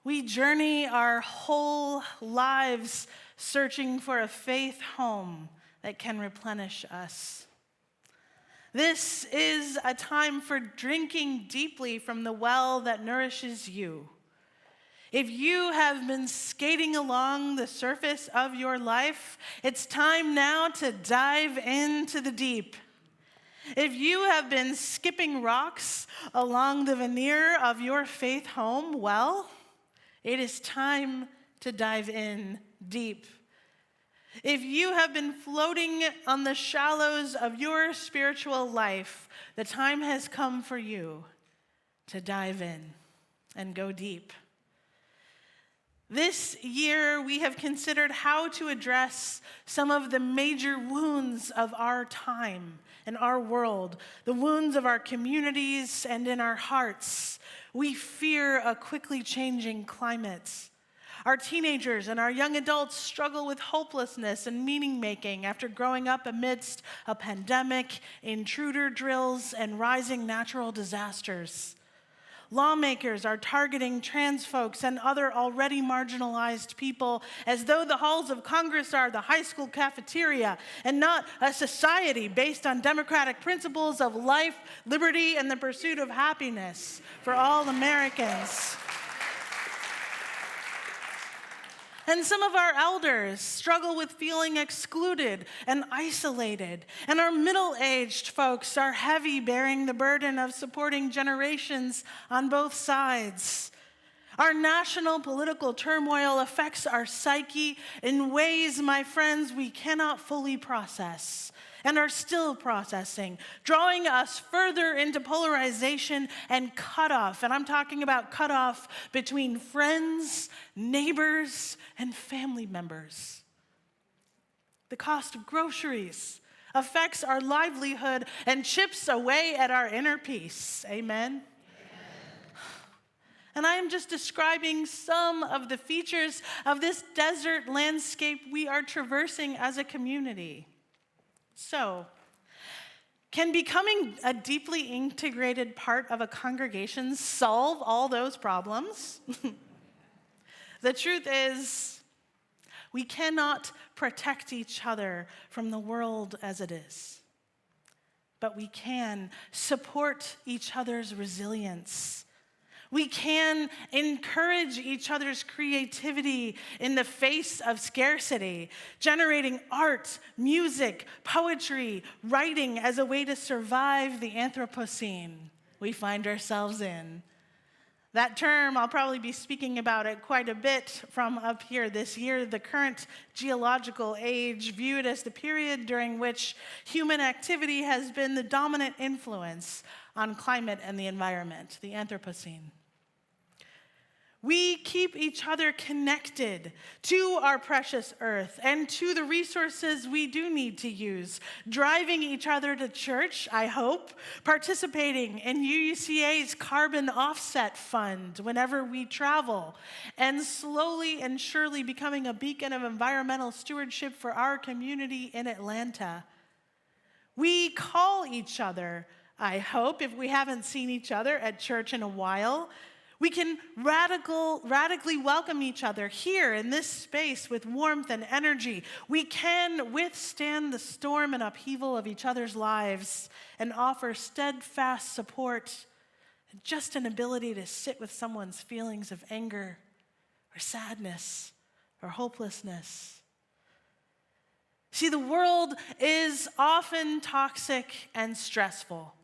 We journey our whole lives searching for a faith home that can replenish us. This is a time for drinking deeply from the well that nourishes you. If you have been skating along the surface of your life, it's time now to dive into the deep. If you have been skipping rocks along the veneer of your faith home, well, it is time to dive in deep. If you have been floating on the shallows of your spiritual life, the time has come for you to dive in and go deep. This year, we have considered how to address some of the major wounds of our time and our world, the wounds of our communities and in our hearts. We fear a quickly changing climate. Our teenagers and our young adults struggle with hopelessness and meaning-making after growing up amidst a pandemic, intruder drills, and rising natural disasters. Lawmakers are targeting trans folks and other already marginalized people as though the halls of Congress are the high school cafeteria and not a society based on democratic principles of life, liberty, and the pursuit of happiness for all Americans. And some of our elders struggle with feeling excluded and isolated. And our middle-aged folks are heavy bearing the burden of supporting generations on both sides. Our national political turmoil affects our psyche in ways, my friends, we cannot fully process and are still processing, drawing us further into polarization and cutoff. And I'm talking about cutoff between friends, neighbors, and family members. The cost of groceries affects our livelihood and chips away at our inner peace. Amen? And I am just describing some of the features of this desert landscape we are traversing as a community. So, can becoming a deeply integrated part of a congregation solve all those problems? The truth is, we cannot protect each other from the world as it is. But we can support each other's resilience. We can encourage each other's creativity in the face of scarcity, generating art, music, poetry, writing as a way to survive the Anthropocene we find ourselves in. That term, I'll probably be speaking about it quite a bit from up here this year, the current geological age, viewed as the period during which human activity has been the dominant influence on climate and the environment, the Anthropocene. We keep each other connected to our precious earth and to the resources we do need to use, driving each other to church, I hope, participating in UUCA's carbon offset fund whenever we travel, and slowly and surely becoming a beacon of environmental stewardship for our community in Atlanta. We call each other, I hope, if we haven't seen each other at church in a while. We can radically welcome each other here in this space with warmth and energy. We can withstand the storm and upheaval of each other's lives and offer steadfast support and just an ability to sit with someone's feelings of anger or sadness or hopelessness. See, the world is often toxic and stressful.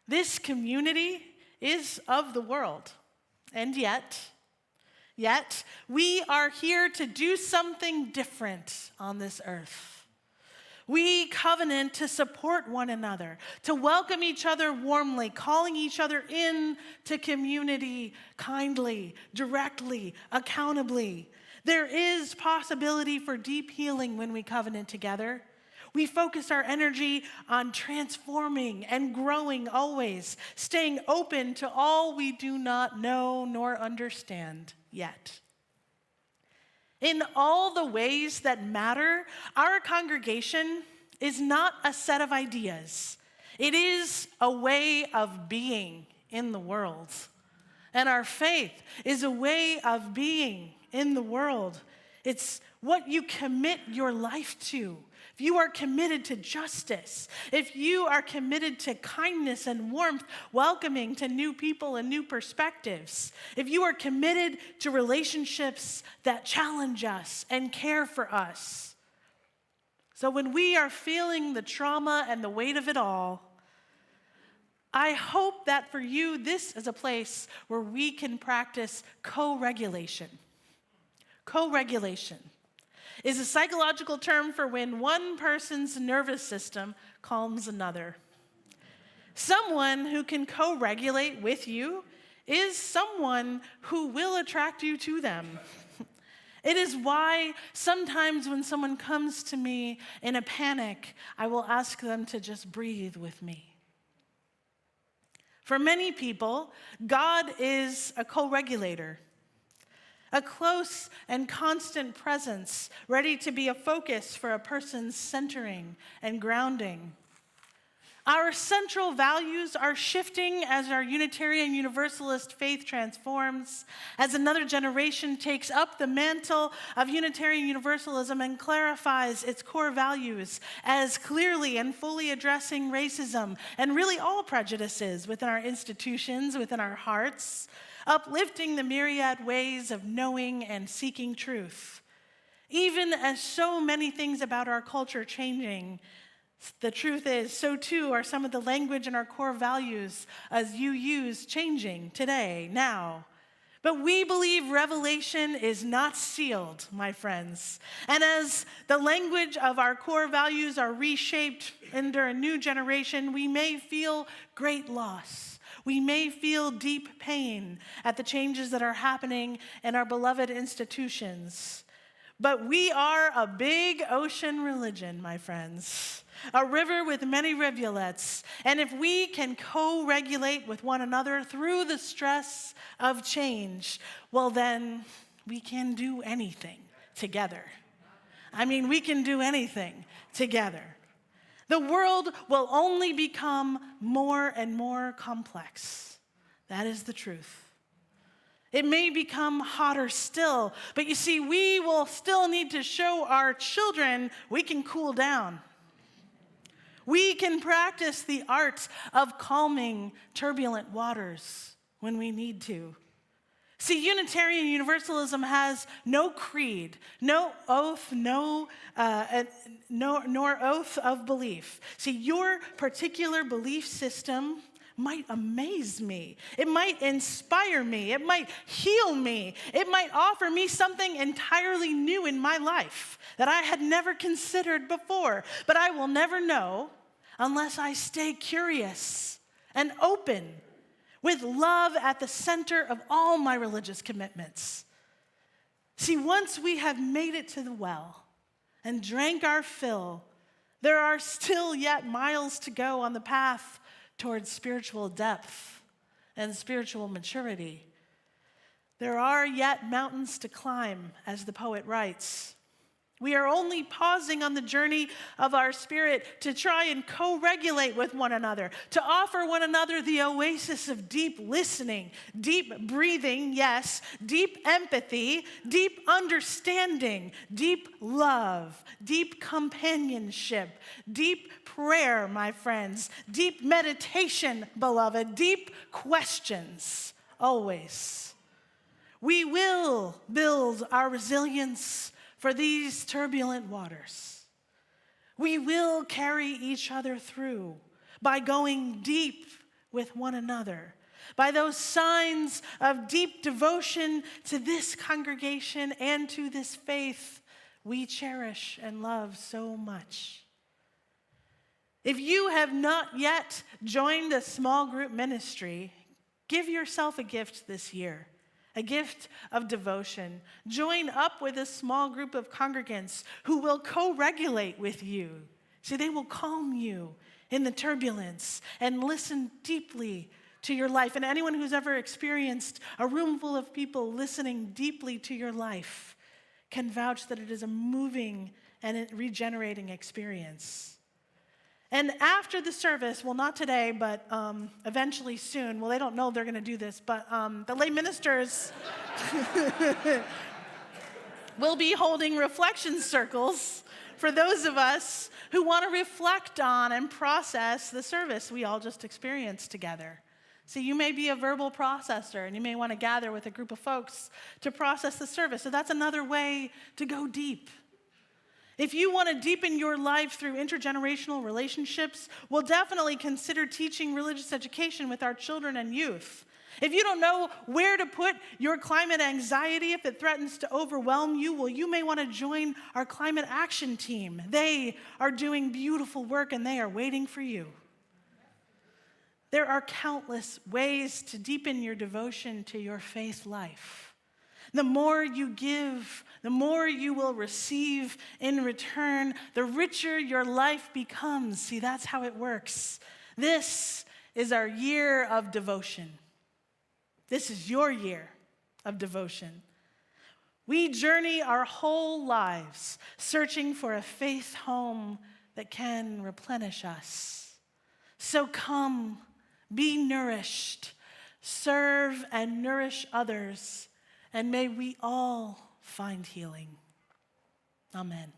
This community is of the world. And yet, we are here to do something different on this earth. We covenant to support one another, to welcome each other warmly, calling each other in to community kindly, directly, accountably. There is possibility for deep healing when we covenant together. We focus our energy on transforming and growing always, staying open to all we do not know nor understand yet. In all the ways that matter, our congregation is not a set of ideas. It is a way of being in the world. And our faith is a way of being in the world. It's what you commit your life to. If you are committed to justice, if you are committed to kindness and warmth, welcoming to new people and new perspectives, if you are committed to relationships that challenge us and care for us. So when we are feeling the trauma and the weight of it all, I hope that for you, this is a place where we can practice co-regulation. Co-regulation is a psychological term for when one person's nervous system calms another. Someone who can co-regulate with you is someone who will attract you to them. It is why sometimes when someone comes to me in a panic, I will ask them to just breathe with me. For many people, God is a co-regulator. A close and constant presence, ready to be a focus for a person's centering and grounding. Our central values are shifting as our Unitarian Universalist faith transforms, as another generation takes up the mantle of Unitarian Universalism and clarifies its core values as clearly and fully addressing racism and really all prejudices within our institutions, within our hearts, uplifting the myriad ways of knowing and seeking truth. Even as so many things about our culture are changing, the truth is, so too are some of the language and our core values as you use changing today, now. But we believe revelation is not sealed, my friends. And as the language of our core values are reshaped under a new generation, we may feel great loss. We may feel deep pain at the changes that are happening in our beloved institutions. But we are a big ocean religion, my friends. A river with many rivulets. And if we can co-regulate with one another through the stress of change, well then we can do anything together. I mean, we can do anything together. The world will only become more and more complex. That is the truth. It may become hotter still, but you see, we will still need to show our children we can cool down. We can practice the art of calming turbulent waters when we need to. See, Unitarian Universalism has no creed, no oath, nor oath of belief. See, your particular belief system might amaze me. It might inspire me. It might heal me. It might offer me something entirely new in my life that I had never considered before. But I will never know unless I stay curious and open, with love at the center of all my religious commitments. See, once we have made it to the well and drank our fill, there are still yet miles to go on the path towards spiritual depth and spiritual maturity. There are yet mountains to climb, as the poet writes. We are only pausing on the journey of our spirit to try and co-regulate with one another, to offer one another the oasis of deep listening, deep breathing, yes, deep empathy, deep understanding, deep love, deep companionship, deep prayer, my friends, deep meditation, beloved, deep questions, always. We will build our resilience for these turbulent waters. We will carry each other through by going deep with one another, by those signs of deep devotion to this congregation and to this faith we cherish and love so much. If you have not yet joined a small group ministry, give yourself a gift this year. A gift of devotion. Join up with a small group of congregants who will co-regulate with you. See, they will calm you in the turbulence and listen deeply to your life. And anyone who's ever experienced a room full of people listening deeply to your life can vouch that it is a moving and a regenerating experience. And after the service, well, not today, but eventually soon, well, they don't know they're going to do this, but the lay ministers will be holding reflection circles for those of us who want to reflect on and process the service we all just experienced together. See, you may be a verbal processor, and you may want to gather with a group of folks to process the service. So that's another way to go deep. If you want to deepen your life through intergenerational relationships, we'll definitely consider teaching religious education with our children and youth. If you don't know where to put your climate anxiety if it threatens to overwhelm you, well, you may want to join our climate action team. They are doing beautiful work, and they are waiting for you. There are countless ways to deepen your devotion to your faith life. The more you give, the more you will receive in return, the richer your life becomes. See, that's how it works. This is our year of devotion. This is your year of devotion. We journey our whole lives searching for a faith home that can replenish us. So come, be nourished, serve and nourish others, and may we all find healing. Amen.